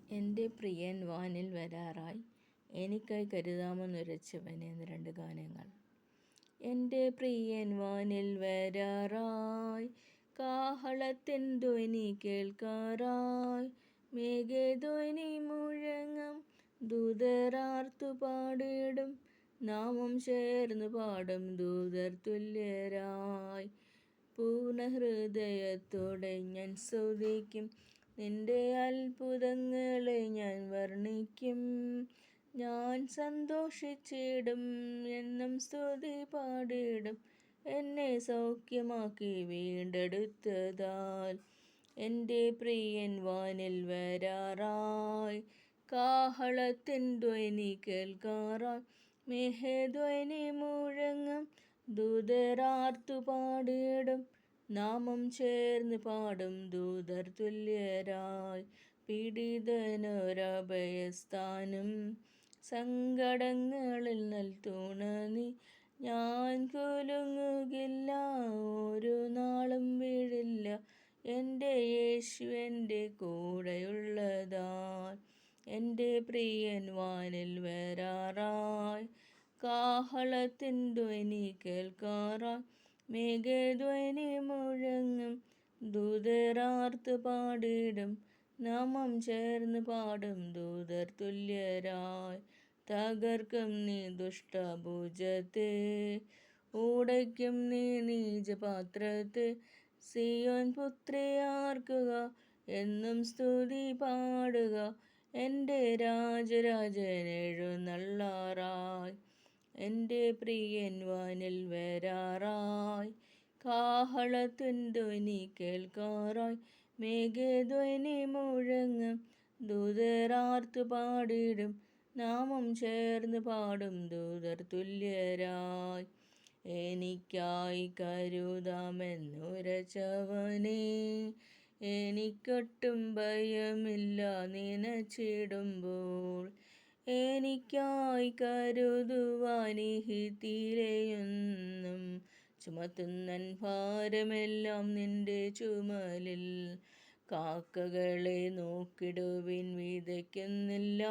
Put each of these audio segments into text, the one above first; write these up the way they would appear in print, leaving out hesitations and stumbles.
എൻ്റെ പ്രിയൻ വാനിൽ വരാറായി, എനിക്കായി കരുതാമെന്നുരച്ചവനെ എന്ന 2 ഗാനങ്ങൾ. എൻ്റെ പ്രിയൻ വാനിൽ വരാറായി, കാഹളത്തിൻ ധ്വനി കേൾക്കാറായി, മേഘധ്വനി മുഴങ്ങും ദൂതരാർത്തു പാടിടും, നാമം ചേർന്ന് പാടും ദൂതർ തുല്യരായി. പൂർണ്ണ ഹൃദയത്തോടെ ഞാൻ സ്തുതിക്കും, നിന്റെ അത്ഭുതങ്ങളെ ഞാൻ വർണ്ണിക്കും. ഞാൻ സന്തോഷിച്ചിടും, എന്നും സ്തുതി പാടിടും, എന്നെ സൗഖ്യമാക്കി വീണ്ടെടുത്തതാൽ. എൻ്റെ പ്രിയൻ വാനിൽ വരാറായി, കാഹളത്തിൻ ധ്വനി കേൾക്കാറായി, മേഘധ്വനി മുഴങ്ങും ദൂതരാർത്തു പാടിടും, നാമം ചേർന്ന് പാടും ദൂതർ തുല്യരായി. പീഡിതനൊരഭയസ്ഥാനം, സങ്കടങ്ങളിൽ നൽതുണ നീ. ഞാൻ കുലുങ്ങുകില്ല, ഒരു നാളും വീഴില്ല, എൻ്റെ യേശു എൻ്റെ കൂടെയുള്ളതാൽ. എൻ്റെ പ്രിയൻ വാനിൽ വരാറായി, കാഹളത്തിൻ ധ്വനി കേൾക്കാറായി, മേഘധ്വനി മുഴങ്ങും ദൂതരാർത്തു പാടിടും, നാമം ചേർന്ന് പാടും ദൂതർ തുല്യരായി. തകർക്കും നീ ദുഷ്ടഭുജത്തെ, ഉടയ്ക്കും നീ നീചപാത്രത്തെ. സിയോൻ പുത്രിയാർക്കുക, എന്നും സ്തുതി പാടുക, എൻ്റെ രാജരാജൻ എഴുന്നള്ളാറായി. എൻ്റെ പ്രിയൻ വാനിൽ വരാറായി, കാഹളത്തിൻ ധ്വനി കേൾക്കാറായി, മേഘധ്വനി മുഴങ്ങും ദൂതരാർത്തു പാടിടും, നാമം ചേർന്ന് പാടും ദൂതർ തുല്യരായി. എനിക്കായി കരുതാമെന്നുരച്ചവനേ, എനിക്കൊട്ടും ഭയമില്ല നനച്ചിടുമ്പോൾ. എനിക്കായി കരുതുവാനിഹത്തിലെയൊന്നും, ചുമത്തുന്നൻ ഭാരമെല്ലാം നിന്റെ ചുമലിൽ. കാക്കകളെ നോക്കിടുവിൻ, വിതയ്ക്കുന്നില്ല,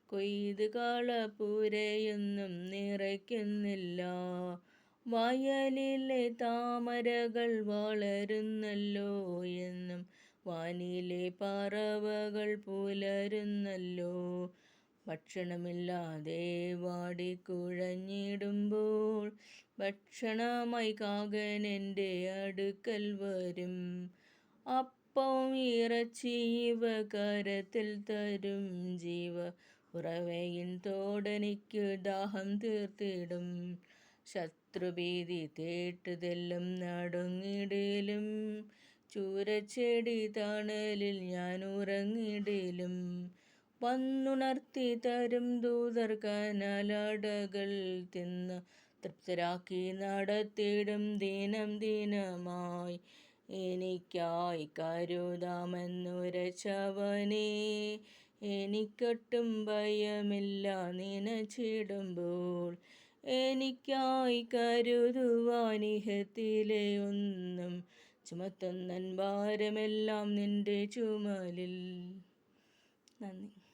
കൊയ്ത് കളപ്പുരയൊന്നും നിറയ്ക്കുന്നില്ല. വയലിലെ താമരകൾ വളരുന്നല്ലോ എന്നും, വാനിലെ പറവകൾ പുലരുന്നല്ലോ. ഭക്ഷണമില്ലാതെ വാടിക്കുഴഞ്ഞിടുമ്പോൾ, ഭക്ഷണമായി കാകൻ എൻ്റെ അടുക്കൽ വരും. അപ്പവും ഇറച്ചി ഇവ കരത്തിൽ തരും, ജീവ ഉറവയിൻ തോടെനിക്കു ദാഹം തീർത്തിടും. ശത്രുഭീതി തേട്ടുതെല്ലും നടുങ്ങിടിലും, ചൂരച്ചെടി തണലിൽ ഞാൻ ഉറങ്ങിടിലും. വന്നുണർത്തി തരും ദൂതർ കനലടകൾ തിന്ന്, തൃപ്തരാക്കി നടത്തിടും ദിനം ദിനമായി. എനിക്കായി കരുതാമെന്നുരച്ചവനേ, എനിക്കൊട്ടും ഭയമില്ല നനച്ചിടുമ്പോൾ. എനിക്കായി കരുതുവാനിഹത്തിലെയൊന്നും, ചുമത്തുന്നൻ ഭാരമെല്ലാം നിന്റെ ചുമലിൽ. നന്ദി.